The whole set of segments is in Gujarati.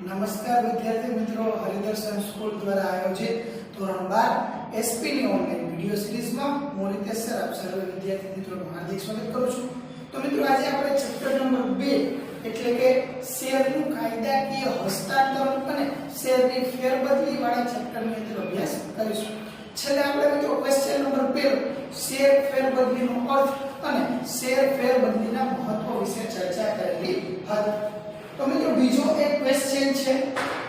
નમસ્કાર વિદ્યાર્થી મિત્રો, હરિદર્શન સ્કૂલ દ્વારા આયોજિત ધોરણ 12 એસપી ની ઓનલાઈન વિડિયો સિરીઝમાં હું રીતેશ સર આપ સર્વ વિદ્યાર્થી મિત્રોનું હાર્દિક સ્વાગત કરું છું। તો મિત્રો આજે આપણે ચેપ્ટર નંબર 2 એટલે કે શેરનું કાયદાકીય હસ્તાંતરણ અને શેરની ફેરબદલી વાળા ચેપ્ટરની અંદર અભ્યાસ કરીશું। છેલ્લે આપણે મિત્રો ક્વેશ્ચન નંબર 2 શેર ફેરબદલીનો અર્થ અને શેર ફેરબદલીના મહત્વ વિશે ચર્ચા કરેલી હતી। તો મિત્રો બીજો એક ક્વેશ્ચન છે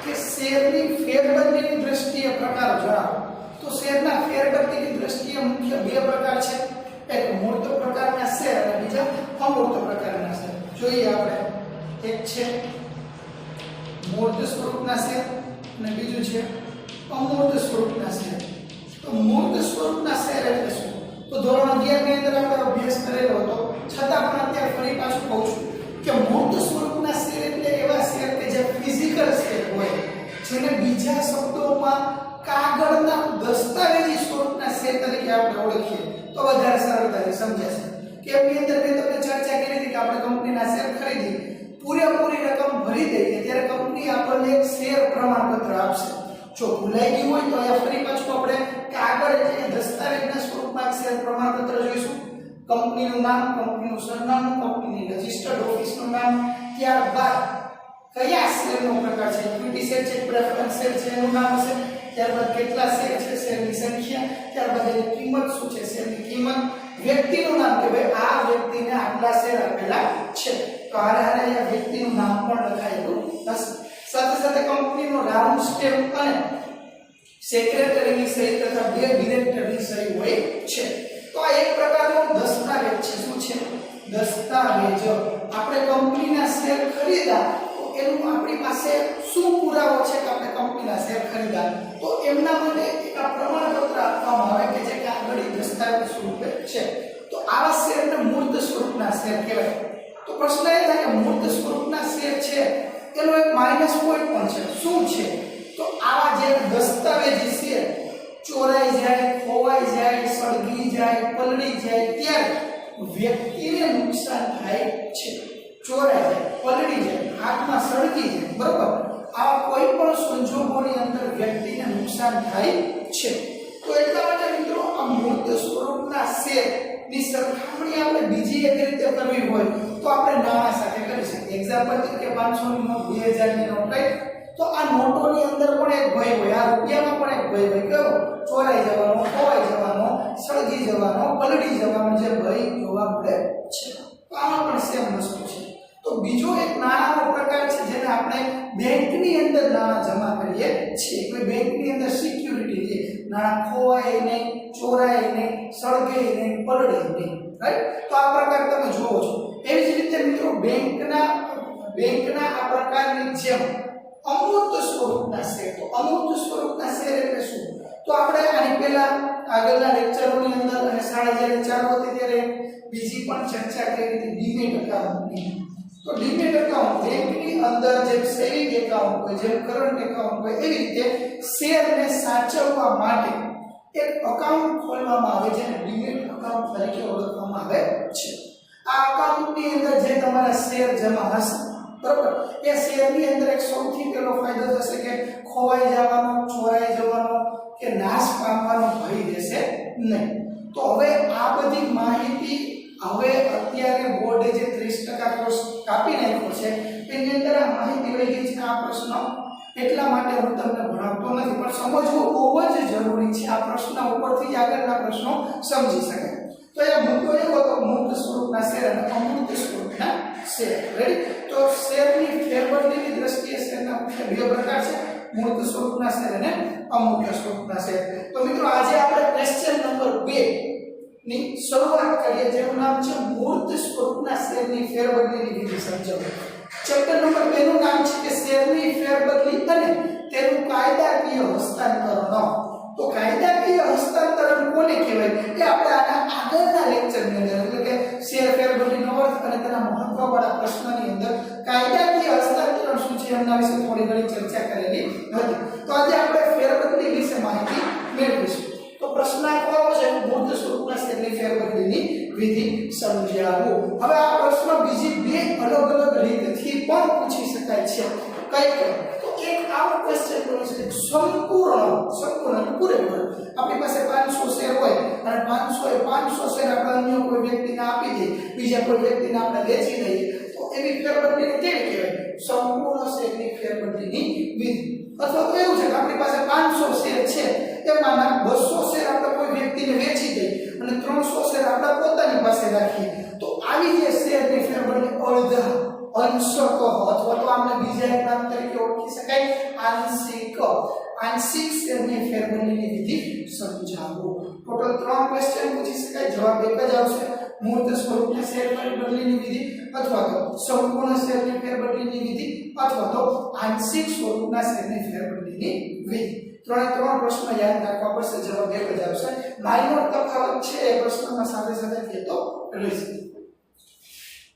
કે શેરની ફેરબદલીની દ્રષ્ટિએ પ્રકાર જણાવો। તો શેરના ફેરબદલીની દ્રષ્ટિએ મુખ્ય બે પ્રકાર છે, એક મૂર્ત પ્રકારના શેર અને બીજા અમૂર્ત પ્રકારના શેર। જોઈએ આપણે, એક છે મૂર્ત સ્વરૂપના શેર અને બીજું છે અમૂર્ત સ્વરૂપના શેર। તો મૂર્ત સ્વરૂપના શેર એટલે શું? તો ધોરણ 11 ની અંદર આપણે અભ્યાસ કરેલો હતો, છતાં પણ અત્યારે ફરી પાછું કહું છું કે મૂર્ત સ્વરૂપના શેર એટલે એવા શેર કે જે ફિઝિકલ શેર હોય, જેને બીજા શબ્દોમાં કાગળના દસ્તાવેજી સ્વરૂપના શેર તરીકે આપણે ઓળખીએ તો વધારે સરળતાથી સમજાશે। કે એની અંદર મેં તમને ચર્ચા કરી હતી કે આપણે કંપનીના શેર ખરીદી પૂરેપૂરી રકમ ભરી દઈએ ત્યારે કંપની આપણને એક શેર પ્રમાણપત્ર આપશે। જો ભૂલાઈ ગયું હોય તો અહીંયા ફરી પાછું આપણે કાગળ એટલે દસ્તાવેજના સ્વરૂપમાં શેર પ્રમાણપત્ર જોઈશું। કંપનીનું નામ, કંપનીનું સરનામું, કંપનીની રજિસ્ટર્ડ ઓફિસનું નામ, ત્યારબાદ કયા શેરનો પ્રકાર છે, ઇક્વિટી શેર છે, પ્રેફરન્સ શેર છે એનું નામ હશે, ત્યારબાદ કેટલા શેર છે, શેરની સંખ્યા, ત્યારબાદ એની કિંમત શું છે, શેરની કિંમત, વ્યક્તિનું નામ કે ભાઈ આ વ્યક્તિને આટલા શેર આપેલા છે, તો હારે અહીંયા વ્યક્તિનું નામ પણ લખાયેલું હશે। સાથે સાથે કંપનીનો રાઉન્ડ સ્ટેમ્પ અને સેક્રેટરીની સહી તથા બે ડિરેક્ટરની સહી હોય છે। તો આ એક પ્રકારનો દસ્તાવેજ છે। શું છે? દસ્તાવેજ। આપણે કંપનીના શેર ખરીદ્યા તો એનું આપણી પાસે શું પુરાવો છે કે આપણે કંપનીના શેર ખરીદ્યા, તો એમના માટે એક પ્રમાણપત્ર આપવામાં આવે કે જે કાગળી દસ્તાવેજ સ્વરૂપે છે। તો આવા શેરને મૂર્ત સ્વરૂપના શેર કહેવાય। તો પ્રશ્ન એ થાય કે મૂર્ત સ્વરૂપના શેર છે એનો એક માઈનસ પોઈન્ટ પણ છે। શું છે? તો આવા જે દસ્તાવેજી શેર ચોરાઈ જાય, ખોવાઈ જાય, સળગી જાય, પલળી જાય ત્યારે વ્યક્તિને નુકસાન થાય છે। ચોરાઈ જાય, પલળી જાય, આગમાં સળગી જાય, બરોબર, આવા કોઈ પણ સંજોગોની અંદર વ્યક્તિને નુકસાન થાય છે। તો એટલા માટે મિત્રો આ મૂર્ત સ્વરૂપના શેરની સરખામણી આપણે બીજી એક રીતે કરવી હોય તો આપણે નાણાં સાથે કરી શકીએ। એક્ઝામ્પલ તરીકે 500 ની નોટ, 2000 ની નોટ, રાઈટ? તો આ નોટોની અંદર પણ એક ભય હોય, આ રૂપિયામાં પણ એક ભય હોય, કેવો? ચોરાઈ જવાનો, ખોવાઈ જવાનો, સળગી જવાનો, પલળી જવાનો જે ભય જોવા મળે છે। તો આમાં પણ સેમ વસ્તુ છે। તો બીજો એક નાણાંનો પ્રકાર છે જેને આપણે બેંકની અંદર નાણાં જમા કરીએ છીએ। એટલે બેંકની અંદર સિક્યુરિટી છે, નાણાં ખોવાય નહીં, ચોરાય નહીં, સળગે નહીં, પલળે નહીં, રાઈટ? તો આ પ્રકાર તમે જોવો છો। એવી જ રીતે મિત્રો બેંકના આ પ્રકારની જેમ અમૂર્ત સ્વરૂપના શેર, તો અમૂર્ત સ્વરૂપના શેર એટલે શું? તો આપણે આની પહેલા આગળના લેક્ચરોની અંદર અને શાળા જ્યારે ચાલુ હતી ત્યારે બીજી પણ ચર્ચા કરી હતી ડીમેટ એકાઉન્ટની। તો ડીમેટ એકાઉન્ટ બેંકની અંદર જેમ સેવિંગ એકાઉન્ટ હોય, જેમ કરંટ એકાઉન્ટ હોય, એવી રીતે શેરને સાચવવા માટે એક એકાઉન્ટ ખોલવામાં આવે જેને ડીમેટ એકાઉન્ટ તરીકે ઓળખવામાં આવે છે। આ એકાઉન્ટની અંદર જે તમારા શેર જમા હશે, બરાબર, એ શેરની અંદર એક સૌથી પહેલો ફાયદો થશે કે ખોવાઈ જવાનો, ચોરાઈ જવાનો કે નાશ પામવાનો ભય રહેશે નહીં। તો હવે આ બધી માહિતી હવે અત્યારે બોર્ડે જે 30% કોર્સ કાપી નાખ્યો છે એની અંદર આ માહિતી રહી ગઈ છે। આ પ્રશ્ન એટલા માટે હું તમને ભણાવતો નથી, પણ સમજવું બહુ જ જરૂરી છે। આ પ્રશ્ન ઉપરથી જ આગળના પ્રશ્નો સમજી શકાય। તો એ મુદ્દો એવો હતો મૂર્ત સ્વરૂપના શેર અને અમૂર્ત સ્વરૂપના શેર, રેડી? તો શેરની ફેરબદલીની દ્રષ્ટિએ શેરના મુખ્ય બે પ્રકાર છે, મૂર્ત સ્વરૂપના શેર અને અમૂર્ત સ્વરૂપના શેર। તો મિત્રો આજે આપણે ક્વેશ્ચન નંબર 2 ની શરૂઆત કરીએ, જેનું નામ છે મૂર્ત સ્વરૂપના શેરની ફેરબદલીની વિધિ સમજાવો। ચેપ્ટર નંબર 2 નું નામ છે કે શેરની ફેરબદલી અને તેનું કાયદાકીય હસ્તાંતરણ। તો કાયદાકીય હસ્તાંતરણ કોને કહેવાય એ આપણે આના આગળના લેક્ચરની અંદર એટલે કે શેર ફેરબદલીનો અર્થ અને તેના મહત્વવાળા પ્રશ્નની અંદર કાયદાકીય હસ્તાંતરણ શું છે એના વિશે થોડી ઘણી ચર્ચા કરેલી હતી। તો આજે આપણે ફેરબદલી વિશે માહિતી મેળવીશું। તો પ્રશ્ન આવો છે મૂર્ત સ્વરૂપના શેરની ફેરબદલીની વિધિ સમજાવો। હવે આ પ્રશ્ન બીજી બે અલગ અલગ રીતથી પણ પૂછી શકાય છે। કઈ કઈ કહેવાય? તો એક આવો ક્વેશ્ચન બને છે સંપૂર્ણ પૂરેપૂરો આપણી પાસે 500 શેર હોય અને 500 એ 500 શેર આપણે અન્ય કોઈ વ્યક્તિને આપી દઈએ, બીજા કોઈ વ્યક્તિને આપણે વેચી દઈએ, તો એવી ફેરબદલીને કેવી કહેવાય? સંપૂર્ણ શેરની ફેરબદલીની વિધિ. અથવા તો એવું છે કે આપણી પાસે 500 શેર છે, એમાંના 200 શેર આપણે કોઈ વ્યક્તિને વેચી દઈએ અને 300 શેર આપણે પોતાની પાસે રાખીએ, તો આવી જે શેરની ફેરબદલી અડધા અંશક અથવા તો આપણે બીજા એક નામ તરીકે ઓળખી શકાય આંશિક શેરની ફેરબદલીની વિધિ સમજાવો. ટોટલ 3 ક્વેશ્ચન પૂછી શકાય, જવાબ એક જ આવશે. મૂર્ત સ્વરૂપના શેર ફેરબદલીની વિધિ, અથવા તો સંપૂર્ણ શેરની ફેરબદલીની વિધિ, અથવા તો આંશિક સ્વરૂપના શેરની ફેરબદલીની વિધિ. 3 પ્રશ્નો યાદ રાખવા પડશે, જવાબ એક જ આવશે. માઇનોર તફાવત છે એ પ્રશ્નમાં સાથે સાથે કહેતો રહેશે.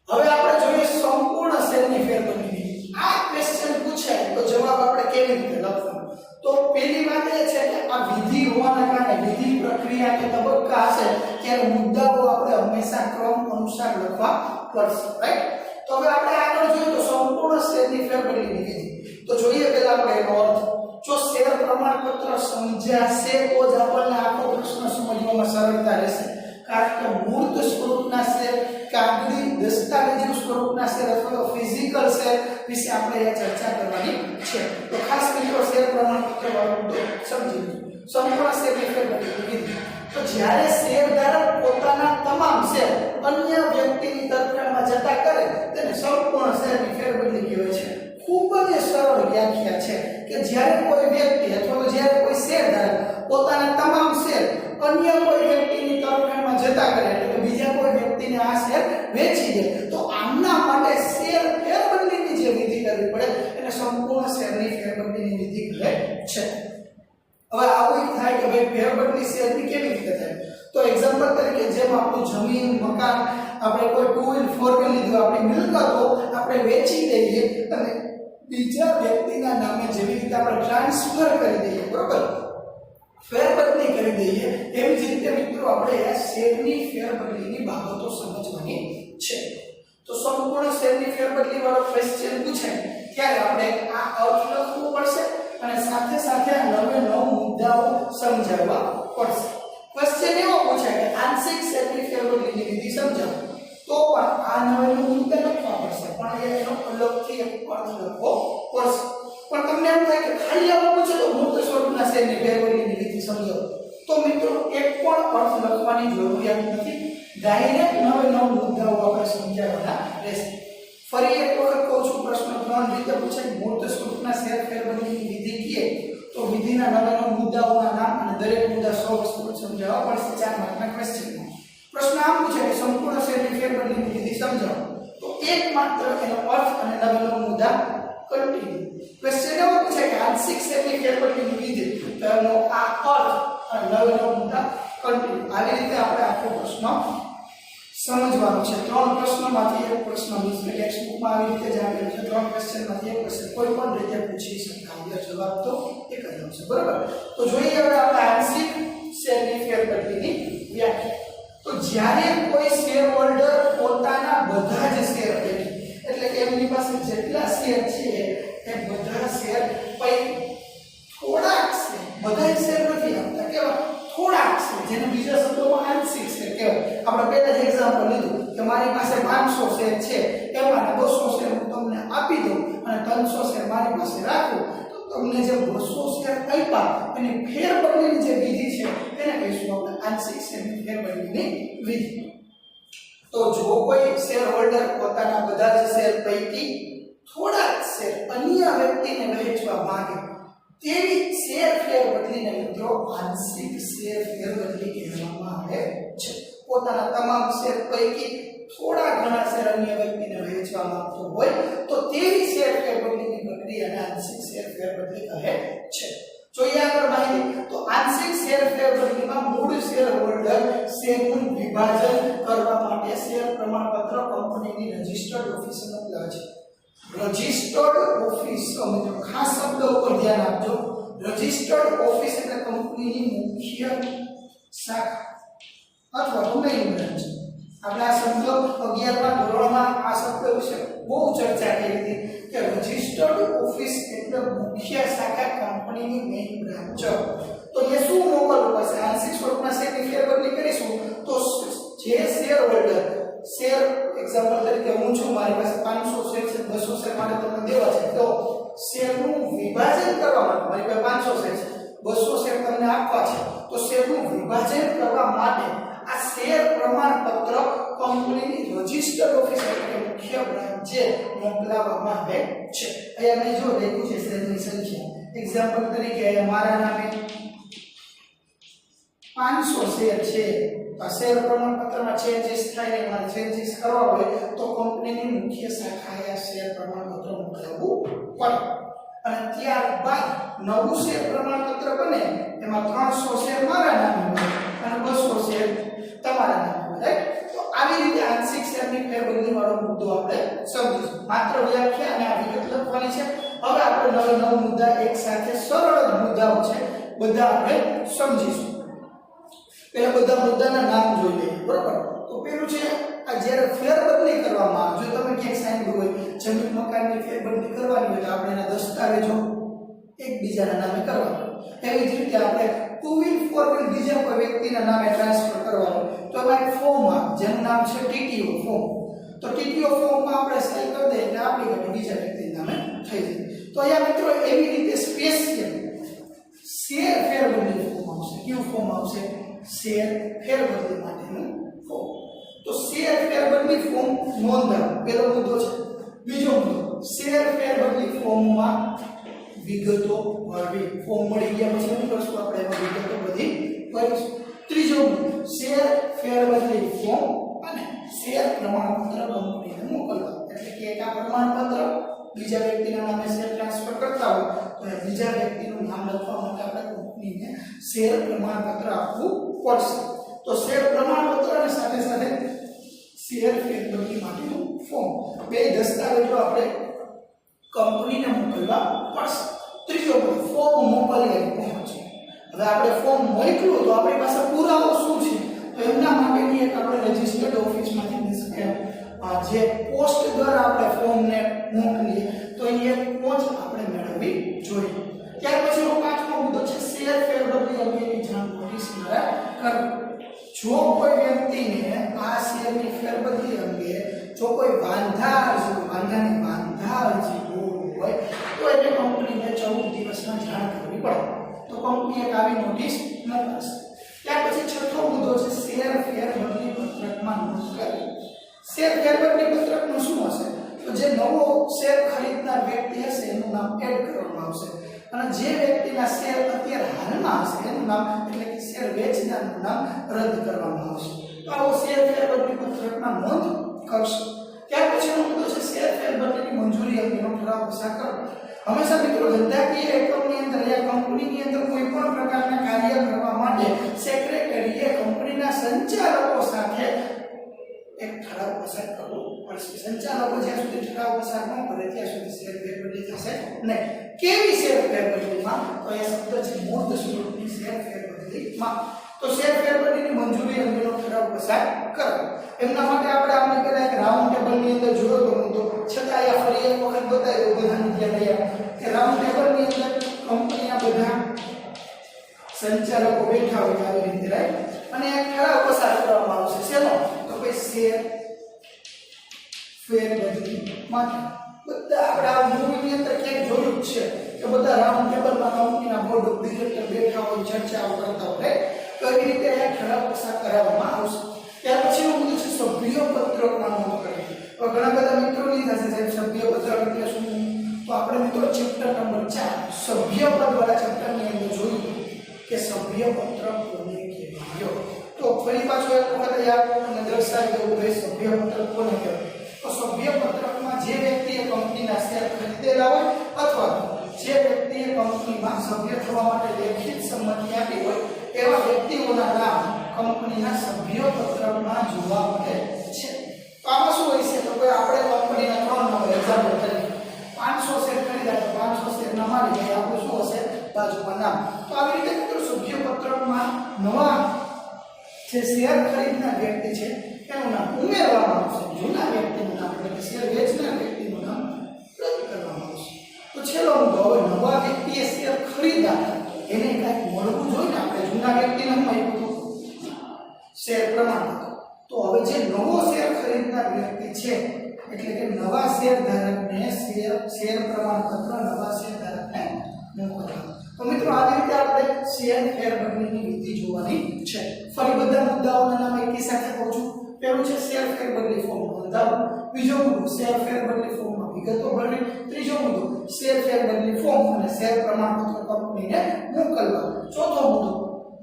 હવે આપણે જોઈએ સંપૂર્ણ શેરની ફેરબદલી. આ ક્વેશ્ચન પૂછાય તો જવાબ આપણે કેવી રીતે લખવાનો? તો પહેલી વાત એ છે કે આ વિધિ હોવાના કારણે વિધિ પ્રક્રિયા કે તબક્કા હશે ત્યારે મુદ્દાઓ આપણે હંમેશા ક્રમ અનુસાર લખવા પડશે, રાઈટ? તો હવે આપણે આગળ જોઈએ તો સંપૂર્ણ શેરની ફેરબદલીની વિધિ. તો જોઈએ પહેલા આપણે એનો અર્થ. જો શેર પ્રમાણપત્ર સમજાશે તો જ આપણને આખો પ્રશ્ન સમજવામાં સરળતા રહેશે. કારણ કે મૂર્ત સ્વરૂપના શેર, કાગળી દસ્તાવેજી સ્વરૂપના શેર અથવા તો ફિઝિકલ શેર વિશે આપણે અહીંયા ચર્ચા કરવાની છે. તો ખાસ મિત્રો શેર પ્રમાણપત્ર વાળું તો સમજી લો. સંપૂર્ણ શેરની ફેરબદલીની વિધિ. તો જ્યારે શેરધારક પોતાના તમામ શેર અન્ય વ્યક્તિની તરફેણમાં જતા કરે તેને સંપૂર્ણ શેરની ફેરબદલી કહેવાય છે. ખૂબ જ સરળ વ્યાખ્યા છે કે જ્યારે કોઈ વ્યક્તિ અથવા તો જ્યારે કોઈ શેરધારક પોતાના તમામ શેર અન્ય કોઈ વ્યક્તિની તરફેણમાં જતા કરે એટલે કે બીજા કોઈ વ્યક્તિને આ શેર વેચી દે, તો આમના માટે શેર ફેરબદલીની જે વિધિ કરવી પડે એને સંપૂર્ણ શેરની ફેરબદલીની વિધિ કહે છે. હવે આવું થાય કે ભાઈ ફેરબદલી શેરની કેવી રીતે થાય? તો એક્ઝામ્પલ તરીકે જેમ આપણું જમીન, મકાન, આપણે કોઈ ટુ વ્હીલ, ફોર વ્હીલ લીધું, આપણી મિલકતો આપણે વેચી દઈએ અને બીજા વ્યક્તિના નામે જેવી રીતે આપણે ટ્રાન્સફર કરી દઈએ, બરોબર, ફેરબદલી કરી દઈએ, એવી જ રીતે મિત્રો આપણે આ શેરની ફેરબદલીની બાબતો સમજવાની છે. તો સંપૂર્ણ શેરની ફેરબદલી વાળો ક્વેશ્ચન પૂછાય ત્યારે આપણે આ અર્થ લખવું પડશે અને સાથે સાથે આ નવે નવ મુદ્દાઓ સમજાવવા પડશે. ક્વેશ્ચન એવો પૂછાય કે આંશિક શેરની ફેરબદલીની વિધિ સમજાવો, તો પણ આ નવે નવ મુદ્દા લખવા પડશે, પણ એનો અલગથી એક અર્થ લખવો પડશે. પણ તમને એમ થાય કે ખાલી આવું પૂછે તો મૂર્ત સ્વરૂપના શેરની ફેરબદલીની વિધિ સમજાવો, તો મિત્રો એક પણ અર્થ લખવાની જરૂરિયાત નથી. ડાયરેક્ટ નવે નવ મુદ્દાઓ આપણે સમજાવવાના રહેશે. ફરી એક વખત કહું છું, પ્રશ્ન 3 રીતે પૂછાય. મૂર્ત સ્વરૂપના શેર ફેરબદલીની વિધિ કીએ તો વિધિના નવે નવ મુદ્દાઓના નામ અને દરેક મુદ્દા સવિસ્તૃત સમજાવવા પડશે 4 માર્કના ક્વેશ્ચનમાં. પ્રશ્ન આમ પૂછાય કે સંપૂર્ણ શેરની ફેરબદલીની વિધિ સમજાવો, તો એક માત્ર એનો અર્થ અને નવે નવ મુદ્દા કન્ટિન્યુ. ક્વેશ્ચન એવો પૂછાય કે આંશિક શેરની ફેરબદલીની વિધિ, તો એનો આ અર્થ અને નવે નવ મુદ્દા કન્ટિન્યુ. આવી રીતે આપણે આખો પ્રશ્ન સમજવાનો છે. 3 પ્રશ્નોમાંથી એક પ્રશ્ન મિસને ટેક્સ્ટબુકમાં આવી રીતે જ આપેલું છે. 3 ક્વેશ્ચનમાંથી એક ક્વેશ્ચન કોઈ પણ રીતે પૂછી શકાય, જવાબ તો એક જ આવશે, બરાબર? તો જોઈએ હવે આપણે આંશિક શેરની ફેરબદલીની વ્યાખ્યા. તો જ્યારે કોઈ શેર હોલ્ડર પોતાના બધા જ શેર એટલે કે એમની પાસે જેટલા શેર છે એ બધા શેર પૈકી થોડાક શેર, બધા શેર નથી આપતા, કેવા થોડાક શેર, જેને બીજા શબ્દોમાં આંશિક શેર કહેવાય. આપણે પહેલા જ એક્ઝામ્પલ લીધું કે મારી પાસે 500 શેર છે, એમાં 200 શેર હું તમને આપી દઉં અને 300 શેર મારી પાસે રાખું, તો તમને જે 200 શેર આપ્યા એની ફેરબદલીની જે વિધિ છે એને કહીશું આપણે આંશિક શેરની ફેરબદલીની વિધિ. તો જો કોઈ શેર હોલ્ડર પોતાના બધા જ શેર પૈકી થોડાક શેર અન્ય વ્યક્તિને વહેંચવા માંગે તેવી શેર ફેરબદલીને મિત્રો આંશિક શેર ફેરબદલી કહેવામાં આવે છે. પોતાના તમામ શેર પૈકી થોડા ઘણા શેર અન્ય વ્યક્તિને વહેંચવા માંગતો હોય તો તેવી શેર ફેરબદલીની પ્રક્રિયાને આંશિક શેર ફેરબદલી કહે છે. જોઈએ આગળ માહિતી. તો આંશિક શેર ફેરબદલીમાં મૂળ શેર હોલ્ડર શેરનું વિભાજન કરવા માટે શેર પ્રમાણપત્ર કંપનીની રજિસ્ટર્ડ ઓફિસે મોકલે છે. રજિસ્ટર્ડ ઓફિસ, મિત્રો ખાસ શબ્દ ઉપર ધ્યાન આપજો. રજિસ્ટર્ડ ઓફિસ એટલે કંપનીની મુખ્ય શાખા અથવા તો મેઇન બ્રાન્ચ. આપણે આ શબ્દ 11મા ધોરણમાં આ શબ્દ વિશે બહુ ચર્ચા કરી હતી કે રજિસ્ટર્ડ ઓફિસ એટલે મુખ્ય શાખા કંપનીની મેઇન બ્રાન્ચ. તો એ શું મોકલવું પડશે? આંશિક સ્વરૂપના શેરની ફેરબદલી કરીશું તો જે શેર હોલ્ડર શેર એક્ઝામ્પલ તરીકે હું છું, મારી પાસે 500 શેર છે, 200 શેર માટે તમને દેવા છે, તો શેરનું વિભાજન કરવા માટે મારી પાસે 500 શેર છે, 200 શેર તમને આપવા છે, તો શેરનું વિભાજન કરવા માટે આ શેર પ્રમાણપત્ર કંપનીની રજિસ્ટર્ડ ઓફિસ એટલે મુખ્ય બ્રાન્ચે મોકલવામાં આવે છે. અહીંયા મેં જો લખ્યું છે શેરની સંખ્યા. એક્ઝામ્પલ તરીકે મારા નામે 500 શેર છે. આ શેર પ્રમાણપત્રમાં ચેન્જીસ થાય ને મારે ચેન્જીસ કરવા હોય તો કંપનીની મુખ્ય શાખાએ આ શેર પ્રમાણપત્ર મોકલવું પડે. અને ત્યારબાદ નવું શેર પ્રમાણપત્ર બને એમાં 300 શેર મારા નામે હોય અને 200 શેર તમારા નામે હોય, રાઈટ? તો આવી રીતે આંશિક શેરની ફેરબદલી વાળો મુદ્દો આપણે સમજીશું. માત્ર વ્યાખ્યા અને આ વિગત લખવાની છે. હવે આપણે નવા મુદ્દા એક સાથે સરળ મુદ્દાઓ છે બધા આપણે સમજીશું. પહેલા બધા મુદ્દાના નામ જોઈ લઈએ, બરોબર? તો પેલું છે આ જ્યારે ફેરબદલી કરવામાં આવે, જો તમે ક્યાંક સાંભળ્યું હોય જમીન મકાનની ફેરબદલી કરવાની હોય તો આપણે એના દસ્તાવેજો એકબીજાના નામે કરવાના. એવી જ રીતે આપણે 2 વ્હીલ 4 વ્હીલ બીજા કોઈ વ્યક્તિના નામે ટ્રાન્સફર કરવાનું તો એમાં એક ફોર્મ આવે જેનું નામ છે ટીટીઓ ફોર્મ. તો ટીટીઓ ફોર્મમાં આપણે સહી કરી દઈએ એટલે આપણી ગાડી બીજા વ્યક્તિના નામે થઈ જાય. તો અહીંયા મિત્રો એવી રીતે સ્પેશિયલ શેર ફેરબદલી ફોર્મ આવશે. કયું ફોર્મ આવશે? શેર ફેરબદલી માટેનું ફોર્મ. તો શેર ફેરબદલી ફોર્મ નોંધાવો પહેલો મુદ્દો છે. બીજો મુદ્દો શેર ફેરબદલી ફોર્મમાં વિગતો ભરવી. ફોર્મ મળી ગયા પછી શું કરશું? આપણે એમાં વિગતો બધી ભરીશું. ત્રીજો મુદ્દો શેર ફેરબદલી ફોર્મ અને શેર પ્રમાણપત્ર કંપનીને મોકલવા. એટલે કે એક આ પ્રમાણપત્ર બીજા વ્યક્તિના નામે શેર ટ્રાન્સફર કરતા હોય તો એ બીજા વ્યક્તિનું નામ લખવા માટે આપણે કંપનીને શેર પ્રમાણપત્ર આપવું પડશે. તો શેર પ્રમાણપત્ર અને સાથે સાથે શેર ફેરબદલી માટેનું ફોર્મ બે દસ્તાવેજો આપણે કંપનીને મોકલવા પડશે. ત્રીજો ફોર્મ મોકલવાની પહોંચે. હવે આપણે ફોર્મ મોકલ્યું તો આપણી પાસે પુરાવો શું છે? તો એમના માટેની એક આપણે રજિસ્ટર્ડ ઓફિસમાંથી જે પોસ્ટ દ્વારા આપણે ફોર્મને મોકલીએ તો એ એક પહોંચ આપણે મેળવવી જોઈએ. ત્યાર પછીનો પાંચમો મુદ્દો છે શેર ફેરબદલી અંગેની જાણ નોટિસ દ્વારા કરવી. જો કોઈ વ્યક્તિને આ શેરની ફેરબદલી અંગે જો કોઈ વાંધા અરજી હોય તો એને કંપનીને 14 દિવસમાં જાણ કરવી પડે. તો કંપની એક આવી નોટિસ મોકલશે. ત્યાર પછી છઠ્ઠો મુદ્દો છે શેર ફેરબદલી પત્રકમાં નોંધ કરવી. શેર ફેરબદલી પત્રકનું શું હશે? તો જે નવો શેર ખરીદનાર વ્યક્તિ હશે એનું નામ એડ કરવામાં આવશે અને જે વ્યક્તિના શેર અત્યારે હાલમાં હશે એનું નામ એટલે કે શેર વેચનારનું નામ રદ કરવામાં આવશે. તો આવો શેર ફેરબદલી પત્રકમાં નોંધ કરશે. ત્યાર પછીનો મુદ્દો છે શેર ફેરબદલીની મંજૂરી અંગેનો ઠરાવ પસાર કરવો. હંમેશા મિત્રો ધંધાકીય એકમની અંદર યા કંપનીની અંદર કોઈ પણ પ્રકારના કાર્ય કરવા માટે સેક્રેટરીએ કંપનીના સંચાલકો સાથે એક ઠરાવ પસાર કરવો પડશે. સંચાલકો જ્યાં સુધી ઠરાવ પસાર ન કરે ત્યાં સુધી શેર ફેરબદલી થશે નહીં. કેવી શેર ફેરબદલીમાં? તો એ શબ્દ છે મૂર્ત સ્વરૂપની શેર ફેરબદલીમાં. તો શેર ફેરબદલીની મંજૂરી અંગેનો ઠરાવ પસાર કરવો. એમના માટે આપણે આમને કદાચ એક રાઉન્ડ ટેબલની અંદર જોયો તો મુદ્દો છતાં આ ફરી એક વખત બતાવ્યો બધાને ધ્યાન રહ્યા કે રાઉન્ડ ટેબલની અંદર કંપનીના બધા સંચાલકો બેઠા હોય આવી રીતે, રાઈટ? અને એક ઠરાવ પસાર કરવામાં આવશે. શેનો? તો ભાઈ શેર ફેરબદલી માટે. બધા આપણે આ મૂવીની અંદર ક્યાંક જોયું જ છે કે બધા રાઉન્ડ ટેબલમાં કંપનીના બોર્ડ ઓફ ડિરેક્ટર બેઠા હોય, ચર્ચાઓ કરતા હોય, તો એવી રીતે એક ઠરાવ પસાર કરવામાં આવશે. ત્યાર પછીનો મુદ્દો છે સભ્ય પત્રકમાં નોંધ કરવી. તો ઘણા બધા મિત્રોની થશે સાહેબ સભ્ય પત્રક એટલે શું? તો આપણે મિત્રો ચેપ્ટર નંબર 4 સભ્ય પદ વાળા ચેપ્ટરની અંદર જોયું કે સભ્ય પત્રક કોને કહેવાય. તો ફરી પાછો એક વખત યાદ અને દર્શાવી દેવું કે સભ્ય પત્રક કોને કહેવાય. તો સભ્ય પત્રકમાં જે વ્યક્તિએ કંપનીના શેર ખરીદેલા હોય અથવા જે વ્યક્તિએ કંપનીમાં સભ્ય થવા માટે લેખિત સંમતિ આપી હોય એવા વ્યક્તિઓના નામ કંપનીના સભ્ય પત્રકમાં જોવા મળે છે. તો આમાં શું હોય છે? તો કોઈ આપણે કંપનીના 3 નામ એક્ઝામ્પલ તરીકે 500 શેર ખરીદ્યા તો 500 શેર ના માલિક એ આપણું શું હશે? બાજુમાં નામ. તો આવી રીતે મિત્રો સભ્ય પત્રકમાં નવા જે શેર ખરીદનાર વ્યક્તિ છે એનું નામ ઉમેરવામાં આવશે, જૂના વ્યક્તિનું નામ એટલે કે શેર વેચનાર વ્યક્તિનું નામ રદ કરવામાં આવશે. તો છેલ્લો મુદ્દો, હવે નવા વ્યક્તિએ શેર ખરીદ્યા એને કંઈક મળવું જોઈએ ને, આપણે જૂના વ્યક્તિને શું આપ્યું શેર પ્રમાણપત્ર. તો હવે જે નવો શેર ખરીદનાર વ્યક્તિ છે એટલે કે નવા શેર ધારકને શેર પ્રમાણપત્ર નવા શેર ધારકને મોકલવાનું. તો મિત્રો આવી રીતે આપણે શેર ફેરબદલીની વિધિ જોવાની છે. ફરી બધા મુદ્દાઓના નામ એકી સાથે કહું છું. પહેલું છે શેર ફેરબદલી ફોર્મ નોંધાવવું, બીજો મુદ્દો શેર ફેરબદલી ફોર્મમાં વિગતો ભરવી, ત્રીજો મુદ્દો શેર ફેરબદલી ફોર્મ અને શેર પ્રમાણપત્ર કંપનીને મોકલવા, ચોથો મુદ્દો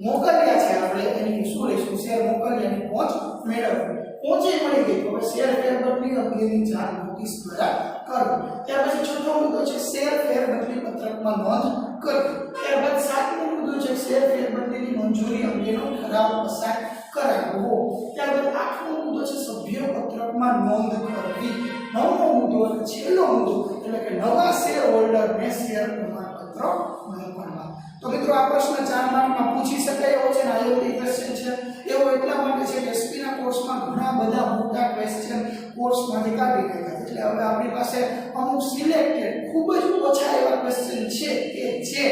મોકલ્યા છે આપણે એની શું લઈશું શેર મોકલ્યાની પહોંચ મેળવવી. પહોંચે મળી ગઈ તો હવે શેર ફેરબદલી અંગેની જાણ નોટિસ દ્વારા કરવી. ત્યાર પછી છઠ્ઠો મુદ્દો છે શેર ફેરબદલી પત્રકમાં નોંધ કરવી. ત્યારબાદ સાતમો મુદ્દો છે શેર ફેરબદલીની મંજૂરી અંગેનો ઠરાવ પસાર કરાવવો. ત્યારબાદ આઠમો મુદ્દો છે સભ્ય પત્રકમાં નોંધ કરવી. નવમો મુદ્દો અને છેલ્લો મુદ્દો એટલે કે નવા શેર હોલ્ડરને શેર પ્રમાણપત્ર મોકલવા. તો મિત્રો આ પ્રશ્ન 4 માર્કમાં પૂછી શકાય એવો છે ને આઈએમપી ક્વેશ્ચન છે. એવો એટલા માટે છે કે એસપી ના કોર્સમાં ઘણા બધા મોટા ક્વેશ્ચન કોર્સમાંથી કાઢી નાખ્યા. એટલે હવે આપણી પાસે અમુક સિલેક્ટેડ ખૂબ જ ઓછા એવા ક્વેશ્ચન છે કે જે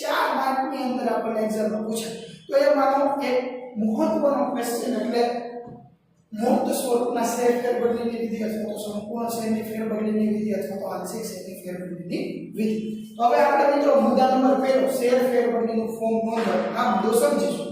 4 માર્કની અંદર આપણને એક્ઝામમાં પૂછાય. તો એમાંનો એક મહત્વનો ક્વેશ્ચન એટલે મુક્ત સ્વરૂપના શેર ફેરબદલીની વિધિ અથવા તો સંપૂર્ણ શેરની ફેરબદલીની વિધિ અથવા તો આંશિક શેરની ફેરબદલીની વિધિ. તો હવે આપણે મિત્રો મુદ્દા નંબર 1 શેર ફેરબદલીનું ફોર્મ નોંધવું આ મુદ્દો સમજીશું.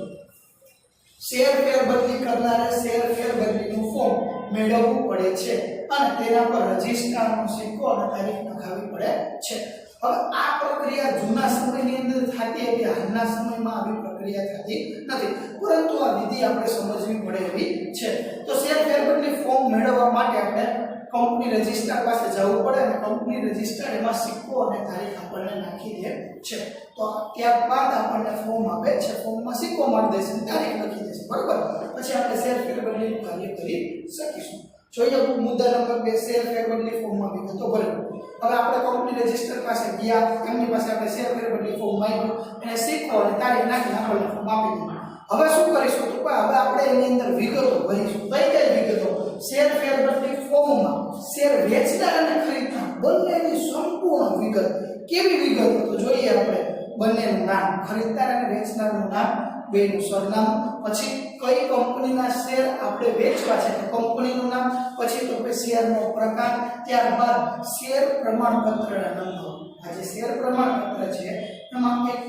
શેર ફેરબદલી કરનારે શેર ફેરબદલીનું ફોર્મ મેળવવું પડે છે અને તેના પર રજિસ્ટ્રારનો સિક્કો અને તારીખ નખાવવી પડે છે. હવે આ પ્રક્રિયા જૂના સમયની અંદર થતી હતી, હાલના સમયમાં આવી પ્રક્રિયા થતી નથી, પરંતુ આ વિધિ આપણે સમજવી પડે એવી છે. તો શેર ફેરબદલી ફોર્મ મેળવવા માટે આપણે કંપની રજિસ્ટ્રાર પાસે જવું પડે અને કંપની રજિસ્ટ્રાર એમાં સિક્કો અને તારીખ આપણને નાખી દે છે. તો ત્યારબાદ આપણને ફોર્મ આપે છે, ફોર્મમાં સિક્કો મારી દેશે અને તારીખ લખી દેશે, બરાબર. પછી આપણે શેર ફેરબદલીનું કાર્ય કરી શકીશું. જોઈએ મુદ્દા નંબર 2 શેર ફેરબદલી ફોર્મમાં વિગતો ભરવી. હવે આપણે કંપની રજિસ્ટર પાસે ગયા, એમની પાસે આપણે શેર ફેરબદલી ફોર્મ માંગ્યું અને સિક્કો અને તારીખ નાખીને આપણને ફોર્મ આપી દીધું. હવે શું કરીશું તો હવે આપણે એની અંદર વિગતો ભરીશું. કઈ વિગતો? શેર ફેરબદલી ફોર્મમાં શેર વેચનાર અને ખરીદનાર બંનેની સંપૂર્ણ વિગત. કેવી વિગતો? તો જોઈએ આપણે બંનેનું નામ, ખરીદનાર અને વેચનારનું નામ, બેનું સરનામું, પછી કઈ કંપનીના શેર આપણે વેચવા છે તો કંપનીનું નામ, પછી તો શેરનો પ્રકાર, ત્યારબાદ શેર પ્રમાણપત્રના નંબર. આ જે શેર પ્રમાણપત્ર છે એમાં એક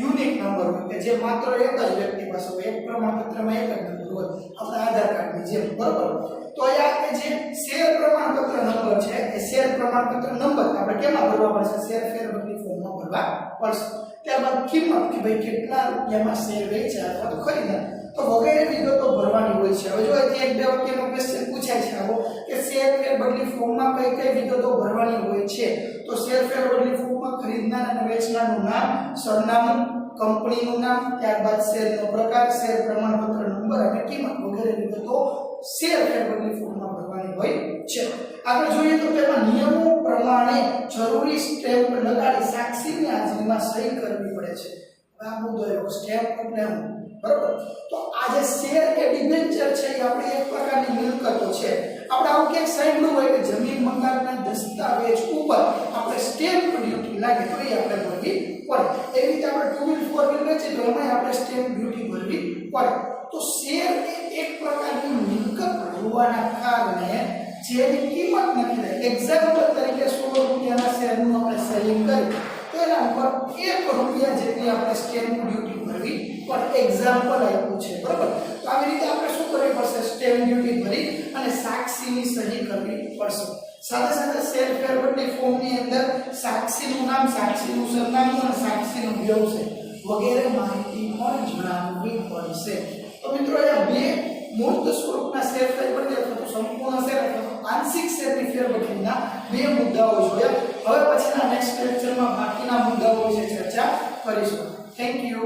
યુનિક નંબર હોય કે જે માત્ર એક જ વ્યક્તિ પાસે હોય, એક પ્રમાણપત્રમાં એક જ નંબર હોય, આપણા આધાર કાર્ડની જેમ, બરાબર. તો અહીંયા જે શેર પ્રમાણપત્ર નંબર છે એ શેર પ્રમાણપત્ર નંબર આપણે કેમાં ભરવા પડશે? શેર ફેરબદલી ફોર્મમાં ભરવા પડશે. ત્યારબાદ કિંમત કે ભાઈ કેટલા રૂપિયામાં શેર વેચ્યા અથવા તો ખરીદ્યા, તો વગેરે વિગતો ભરવાની હોય છે. હવે જો અહીંથી એક બે વાક્યનો ક્વેશ્ચન પૂછાય છે આવો કે શેર ફેરબદલી ફોર્મમાં કઈ વિગતો ભરવાની હોય છે, તો શેર ફેરબદલી ફોર્મમાં ખરીદનાર અને વેચનારનું નામ, સરનામું, કંપનીનું નામ, ત્યારબાદ શેરનો પ્રકાર, શેર પ્રમાણપત્ર નંબર અને કિંમત વગેરે વિગતો શેર ફેરબદલી ફોર્મમાં ભરવાની હોય છે. આગળ જોઈએ તો તેમાં નિયમો પ્રમાણે જરૂરી સ્ટેમ્પ લગાડી સાક્ષીની હાજરીમાં સહી કરવી પડે છે. આ મુદ્દો એવો સ્ટેમ્પ એટલે બરાબર. તો આ જે શેર કે ડિબેન્ચર છે એ આપણી એક પ્રકારની મિલકતો છે. આપણે આવું ક્યાંક સાંભળ્યું હોય કે જમીન મકાનના દસ્તાવેજ ઉપર આપણે સ્ટેમ્પ ડ્યુટી લાગે તો એ આપણે ભરવી પડે. એવી રીતે આપણે 2 વ્હીલ 4 વ્હીલ વેચીએ તો એમાં આપણે સ્ટેમ્પ ડ્યુટી ભરવી પડે. તો શેર એ એક પ્રકારની મિલકત હોવાના કારણે જેની કિંમત નક્કી થાય, એક્ઝામ્પલ તરીકે 100 રૂપિયાના શેરનું આપણે સેલિંગ કરી તો એના ઉપર 1 રૂપિયા જેટલી આપણે સ્ટેમ્પ ડ્યુટી ભરવી પણ એક્ઝામ્પલ આપ્યું છે, બરાબર. તો આવી રીતે આપણે શું કરવી પડશે? સ્ટેમ્પ ડ્યુટી ભરી અને સાક્ષીની સહી કરવી પડશે. સાથે સાથે શેર ફેરબદલી ફોર્મની અંદર સાક્ષીનું નામ, સાક્ષીનું સરનામું અને સાક્ષીનો વ્યવસાય વગેરે માહિતી પણ જણાવવી પડશે. તો મિત્રો અહીંયા બે મૂર્ત સ્વરૂપના શેર ફેરબદલી અથવા તો સંપૂર્ણ શેર અથવા આંશિક શેરની ફેરબદલીના બે મુદ્દાઓ જોયા. હવે પછીના નેક્સ્ટ લેક્ચરમાં બાકીના મુદ્દાઓ વિશે ચર્ચા કરીશું. Thank you.